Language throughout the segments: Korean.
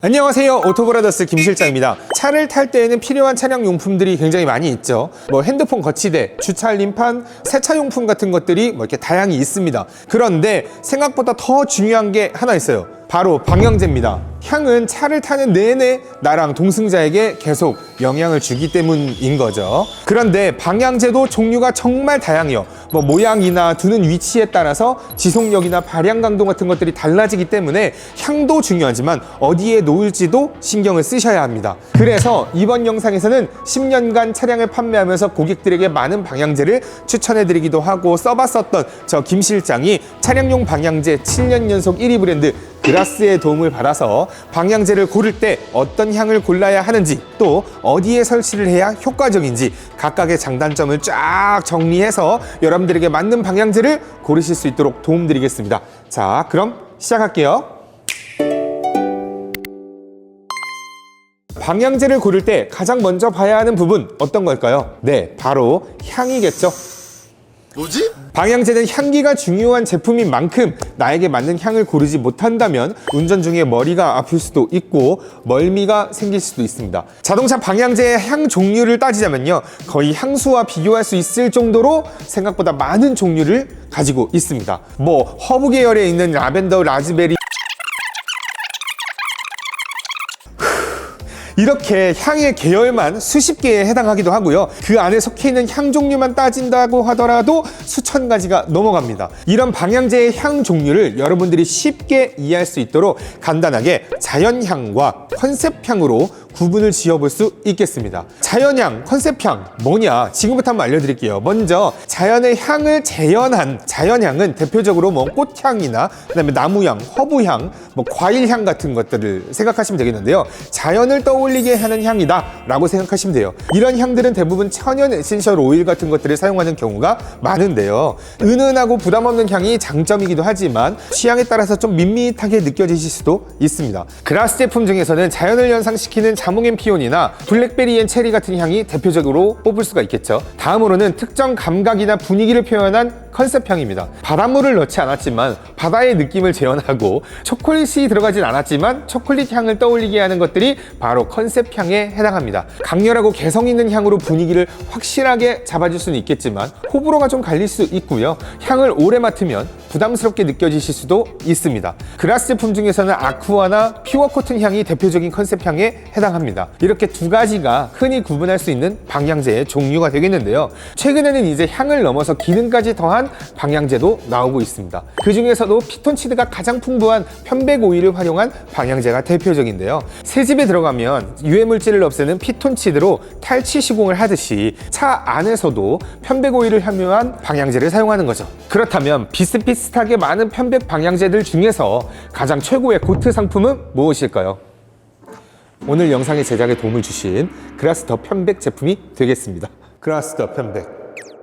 안녕하세요, 오토브라더스 김 실장입니다. 차를 탈 때에는 필요한 차량 용품들이 굉장히 많이 있죠. 핸드폰 거치대, 주차 알림판, 세차용품 같은 것들이 이렇게 다양히 있습니다. 그런데 생각보다 더 중요한 게 하나 있어요. 바로 방향제입니다. 향은 차를 타는 내내 나랑 동승자에게 계속 영향을 주기 때문인 거죠. 그런데 방향제도 종류가 정말 다양해요. 모양이나 두는 위치에 따라서 지속력이나 발향 강도 같은 것들이 달라지기 때문에 향도 중요하지만 어디에 놓을지도 신경을 쓰셔야 합니다. 그래서 이번 영상에서는 10년간 차량을 판매하면서 고객들에게 많은 방향제를 추천해드리기도 하고 써봤었던 저 김 실장이 차량용 방향제 7년 연속 1위 브랜드 그라스의 도움을 받아서 방향제를 고를 때 어떤 향을 골라야 하는지, 또 어디에 설치를 해야 효과적인지 각각의 장단점을 쫙 정리해서 여러분들에게 맞는 방향제를 고르실 수 있도록 도움드리겠습니다. 자, 그럼 시작할게요. 방향제를 고를 때 가장 먼저 봐야 하는 부분 어떤 걸까요? 네, 바로 향이겠죠. 뭐지? 방향제는 향기가 중요한 제품인 만큼 나에게 맞는 향을 고르지 못한다면 운전 중에 머리가 아플 수도 있고 멀미가 생길 수도 있습니다. 자동차 방향제의 향 종류를 따지자면요, 거의 향수와 비교할 수 있을 정도로 생각보다 많은 종류를 가지고 있습니다. 허브 계열에 있는 라벤더, 라즈베리 이렇게 향의 계열만 수십 개에 해당하기도 하고요. 그 안에 속해 있는 향 종류만 따진다고 하더라도 수천 가지가 넘어갑니다. 이런 방향제의 향 종류를 여러분들이 쉽게 이해할 수 있도록 간단하게 자연향과 컨셉향으로 구분을 지어볼 수 있겠습니다. 자연향, 컨셉향 뭐냐? 지금부터 한번 알려드릴게요. 먼저 자연의 향을 재현한 자연향은 대표적으로 꽃향이나 그다음에 나무향, 허브향, 과일향 같은 것들을 생각하시면 되겠는데요. 자연을 떠올리게 하는 향이다 라고 생각하시면 돼요. 이런 향들은 대부분 천연 에센셜 오일 같은 것들을 사용하는 경우가 많은데요. 은은하고 부담 없는 향이 장점이기도 하지만 취향에 따라서 좀 밋밋하게 느껴지실 수도 있습니다. 그라스 제품 중에서는 자연을 연상시키는 자몽 앤 피온이나 블랙베리 앤 체리 같은 향이 대표적으로 뽑을 수가 있겠죠. 다음으로는 특정 감각이나 분위기를 표현한 컨셉향입니다. 바닷물을 넣지 않았지만 바다의 느낌을 재현하고 초콜릿이 들어가진 않았지만 초콜릿 향을 떠올리게 하는 것들이 바로 컨셉향에 해당합니다. 강렬하고 개성 있는 향으로 분위기를 확실하게 잡아줄 수는 있겠지만 호불호가 좀 갈릴 수 있고요. 향을 오래 맡으면 부담스럽게 느껴지실 수도 있습니다. 그라스 제품 중에서는 아쿠아나 퓨어 코튼 향이 대표적인 컨셉향에 해당합니다. 이렇게 두 가지가 흔히 구분할 수 있는 방향제의 종류가 되겠는데요. 최근에는 이제 향을 넘어서 기능까지 더한 방향제도 나오고 있습니다. 그 중에서도 피톤치드가 가장 풍부한 편백 오일을 활용한 방향제가 대표적인데요. 새집에 들어가면 유해물질을 없애는 피톤치드로 탈취 시공을 하듯이 차 안에서도 편백 오일을 함유한 방향제를 사용하는 거죠. 그렇다면 비슷비슷하게 많은 편백 방향제들 중에서 가장 최고의 고트 상품은 무엇일까요? 오늘 영상의 제작에 도움을 주신 그라스 더 편백 제품이 되겠습니다. 그라스 더 편백.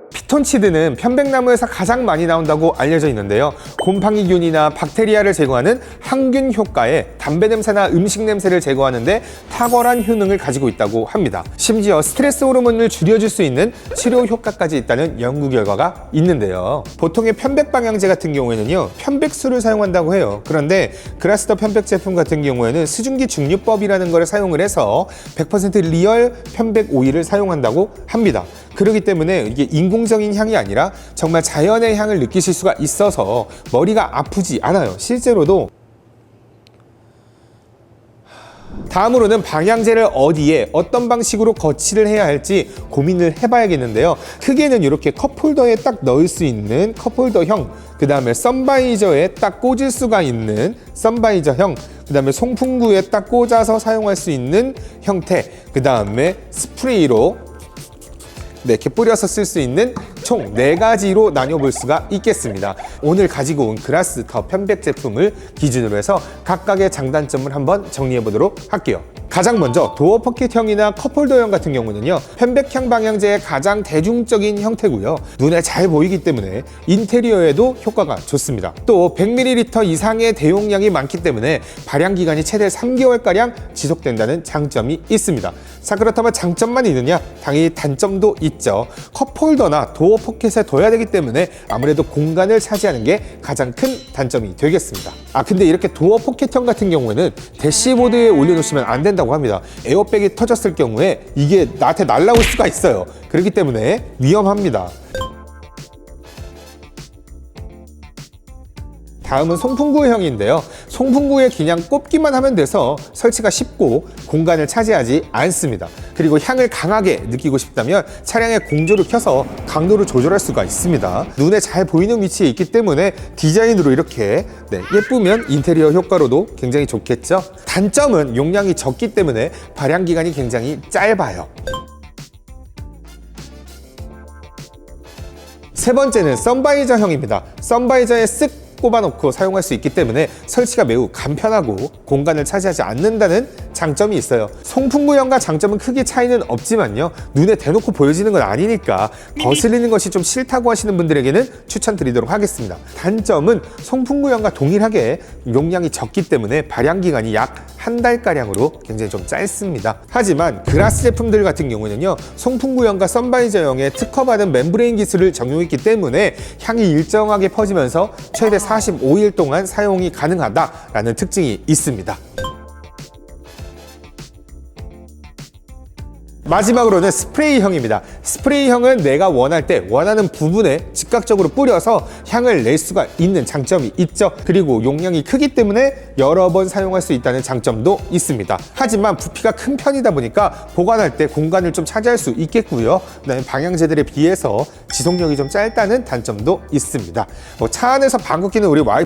피톤치드는 편백나무에서 가장 많이 나온다고 알려져 있는데요. 곰팡이균이나 박테리아를 제거하는 항균 효과에 담배 냄새나 음식 냄새를 제거하는데 탁월한 효능을 가지고 있다고 합니다. 심지어 스트레스 호르몬을 줄여줄 수 있는 치료 효과까지 있다는 연구 결과가 있는데요. 보통의 편백 방향제 같은 경우에는요, 편백수를 사용한다고 해요. 그런데 그라스 더 편백 제품 같은 경우에는 수증기 증류법이라는 걸 사용을 해서 100% 리얼 편백 오일을 사용한다고 합니다. 그렇기 때문에 이게 인공적인 향이 아니라 정말 자연의 향을 느끼실 수가 있어서 머리가 아프지 않아요. 실제로도. 다음으로는 방향제를 어디에 어떤 방식으로 거치를 해야 할지 고민을 해봐야겠는데요. 크게는 이렇게 컵홀더에 딱 넣을 수 있는 컵홀더형, 그 다음에 선바이저에 딱 꽂을 수가 있는 선바이저형, 그 다음에 송풍구에 딱 꽂아서 사용할 수 있는 형태, 그 다음에 스프레이로 이렇게 뿌려서 쓸 수 있는 총 4가지로 나뉘어볼 수가 있겠습니다. 오늘 가지고 온 그라스 더 편백 제품을 기준으로 해서 각각의 장단점을 한번 정리해 보도록 할게요. 가장 먼저 도어 포켓형이나 컵홀더형 같은 경우는요, 편백형 방향제의 가장 대중적인 형태고요. 눈에 잘 보이기 때문에 인테리어에도 효과가 좋습니다. 또 100ml 이상의 대용량이 많기 때문에 발양 기간이 최대 3개월가량 지속된다는 장점이 있습니다. 자, 그렇다면 장점만 있느냐? 당연히 단점도 있죠. 컵홀더나 도어 포켓에 둬야 되기 때문에 아무래도 공간을 차지하는 게 가장 큰 단점이 되겠습니다. 근데 이렇게 도어 포켓형 같은 경우에는 대시보드에 올려놓으시면 안 된다고 합니다. 에어백이 터졌을 경우에 이게 나한테 날아올 수가 있어요. 그렇기 때문에 위험합니다. 다음은 송풍구형인데요. 송풍구에 그냥 꼽기만 하면 돼서 설치가 쉽고 공간을 차지하지 않습니다. 그리고 향을 강하게 느끼고 싶다면 차량의 공조를 켜서 강도를 조절할 수가 있습니다. 눈에 잘 보이는 위치에 있기 때문에 디자인으로 이렇게 예쁘면 인테리어 효과로도 굉장히 좋겠죠. 단점은 용량이 적기 때문에 발양 기간이 굉장히 짧아요. 세 번째는 선바이저형입니다. 선바이저에 쓱 꼽아놓고 사용할 수 있기 때문에 설치가 매우 간편하고 공간을 차지하지 않는다는 장점이 있어요. 송풍구형과 장점은 크게 차이는 없지만요, 눈에 대놓고 보여지는 건 아니니까 거슬리는 것이 좀 싫다고 하시는 분들에게는 추천드리도록 하겠습니다. 단점은 송풍구형과 동일하게 용량이 적기 때문에 발양 기간이 약 한 달가량으로 굉장히 좀 짧습니다. 하지만 그라스 제품들 같은 경우는요, 송풍구형과 선바이저형에 특허받은 멤브레인 기술을 적용했기 때문에 향이 일정하게 퍼지면서 최대 45일 동안 사용이 가능하다라는 특징이 있습니다. 마지막으로는 스프레이형입니다. 스프레이형은 내가 원할 때 원하는 부분에 즉각적으로 뿌려서 향을 낼 수가 있는 장점이 있죠. 그리고 용량이 크기 때문에 여러 번 사용할 수 있다는 장점도 있습니다. 하지만 부피가 큰 편이다 보니까 보관할 때 공간을 좀 차지할 수 있겠고요. 그다음에 방향제들에 비해서 지속력이 좀 짧다는 단점도 있습니다. 차 안에서 방귀 뀌는 우리 와이프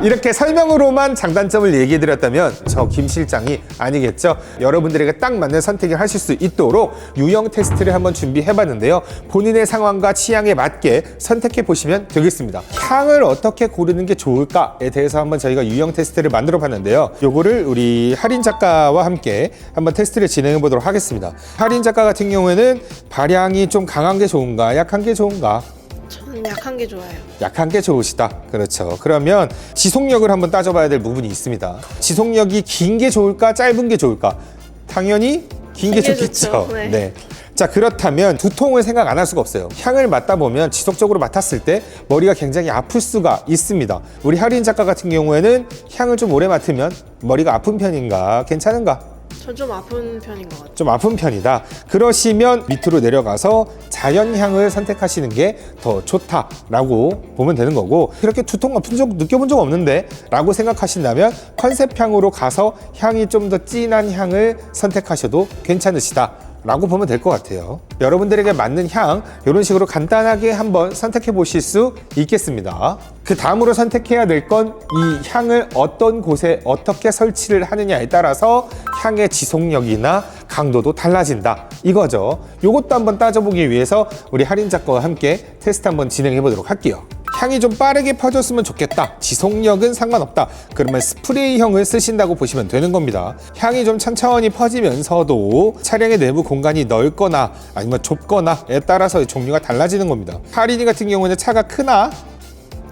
이렇게 설명으로만 장단점을 얘기해드렸다면 저 김 실장이 아니겠죠. 여러분들에게 딱 맞는 선택을 하실 수 있도록 유형 테스트를 한번 준비해봤는데요. 본인의 상황과 취향에 맞게 선택해 보시면 되겠습니다. 향을 어떻게 고르는 게 좋을까에 대해서 한번 저희가 유형 테스트를 만들어 봤는데요. 요거를 우리 하린 작가와 함께 한번 테스트를 진행해 보도록 하겠습니다. 하린 작가 같은 경우에는 발향이 좀 강한 게 좋은가, 약한 게 좋은가? 저는 약한 게 좋아요. 약한 게 좋으시다. 그렇죠. 그러면 지속력을 한번 따져봐야 될 부분이 있습니다. 지속력이 긴 게 좋을까, 짧은 게 좋을까? 당연히 긴 게 좋겠죠. 네. 자, 그렇다면 두통을 생각 안 할 수가 없어요. 향을 맡다 보면 지속적으로 맡았을 때 머리가 굉장히 아플 수가 있습니다. 우리 하린 작가 같은 경우에는 향을 좀 오래 맡으면 머리가 아픈 편인가, 괜찮은가? 전 좀 아픈 편인 것 같아요. 좀 아픈 편이다. 그러시면 밑으로 내려가서 자연향을 선택하시는 게 더 좋다라고 보면 되는 거고, 그렇게 두통 아픈 적 느껴본 적 없는데 라고 생각하신다면 컨셉향으로 가서 향이 좀 더 진한 향을 선택하셔도 괜찮으시다 라고 보면 될 것 같아요. 여러분들에게 맞는 향 이런 식으로 간단하게 한번 선택해 보실 수 있겠습니다. 그 다음으로 선택해야 될 건 이 향을 어떤 곳에 어떻게 설치를 하느냐에 따라서 향의 지속력이나 강도도 달라진다 이거죠. 이것도 한번 따져보기 위해서 우리 하린 작가와 함께 테스트 한번 진행해 보도록 할게요. 향이 좀 빠르게 퍼졌으면 좋겠다, 지속력은 상관없다, 그러면 스프레이형을 쓰신다고 보시면 되는 겁니다. 향이 좀 천천히 퍼지면서도 차량의 내부 공간이 넓거나 아니면 좁거나에 따라서 종류가 달라지는 겁니다. 하린이 같은 경우는 차가 크나?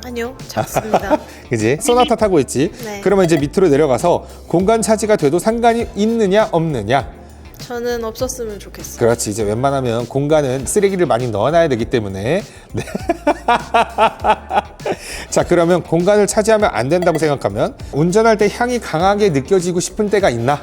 아니요, 작습니다. 그지? 소나타 타고 있지? 네. 그러면 이제 밑으로 내려가서 공간 차지가 돼도 상관이 있느냐 없느냐? 저는 없었으면 좋겠어요. 그렇지. 이제 웬만하면 공간은 쓰레기를 많이 넣어놔야 되기 때문에. 네. 자, 그러면 공간을 차지하면 안 된다고 생각하면 운전할 때 향이 강하게 느껴지고 싶은 때가 있나?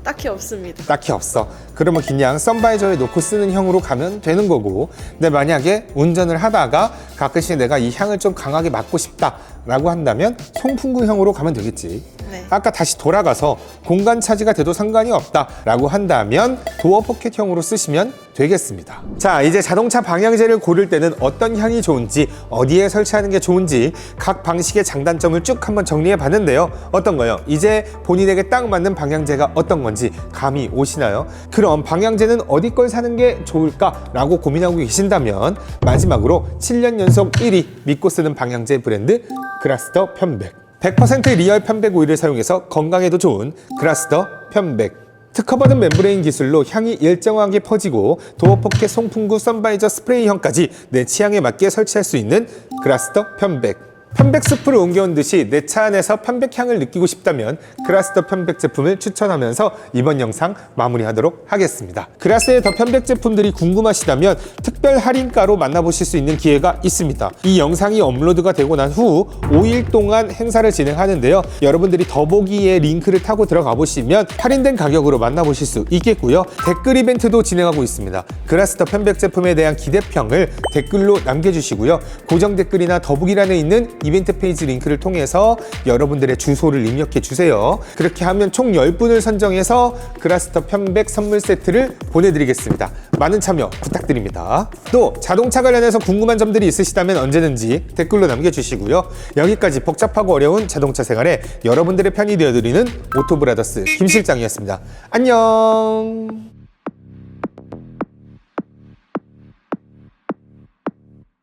딱히 없습니다. 딱히 없어. 그러면 그냥 선바이저에 놓고 쓰는 형으로 가면 되는 거고, 근데 만약에 운전을 하다가 가끔씩 내가 이 향을 좀 강하게 맡고 싶다 라고 한다면 송풍구형으로 가면 되겠지. 네. 아까 다시 돌아가서 공간 차지가 돼도 상관이 없다 라고 한다면 도어 포켓형으로 쓰시면 되겠습니다. 자, 이제 자동차 방향제를 고를 때는 어떤 향이 좋은지, 어디에 설치하는 게 좋은지 각 방식의 장단점을 쭉 한번 정리해 봤는데요. 어떤 거요? 이제 본인에게 딱 맞는 방향제가 어떤 건지 감이 오시나요? 그럼 방향제는 어디 걸 사는 게 좋을까? 라고 고민하고 계신다면 마지막으로 7년 연속 1위 믿고 쓰는 방향제 브랜드 그라스더 편백. 100% 리얼 편백 오일을 사용해서 건강에도 좋은 그라스더 편백. 특허받은 멤브레인 기술로 향이 일정하게 퍼지고 도어 포켓 송풍구 선바이저 스프레이형까지 내 취향에 맞게 설치할 수 있는 그라스더 편백. 편백 스프를 옮겨온 듯이 내 차 안에서 편백향을 느끼고 싶다면 그라스더 편백 제품을 추천하면서 이번 영상 마무리하도록 하겠습니다. 그라스의 더 편백 제품들이 궁금하시다면 특별 할인가로 만나보실 수 있는 기회가 있습니다. 이 영상이 업로드가 되고 난 후 5일 동안 행사를 진행하는데요. 여러분들이 더보기에 링크를 타고 들어가 보시면 할인된 가격으로 만나보실 수 있겠고요. 댓글 이벤트도 진행하고 있습니다. 그라스더 편백 제품에 대한 기대평을 댓글로 남겨주시고요. 고정 댓글이나 더보기란에 있는 이벤트 페이지 링크를 통해서 여러분들의 주소를 입력해 주세요. 그렇게 하면 총 10분을 선정해서 그라스더 편백 선물 세트를 보내드리겠습니다. 많은 참여 부탁드립니다. 또 자동차 관련해서 궁금한 점들이 있으시다면 언제든지 댓글로 남겨주시고요. 여기까지 복잡하고 어려운 자동차 생활에 여러분들의 편이 되어드리는 오토브라더스 김 실장이었습니다. 안녕.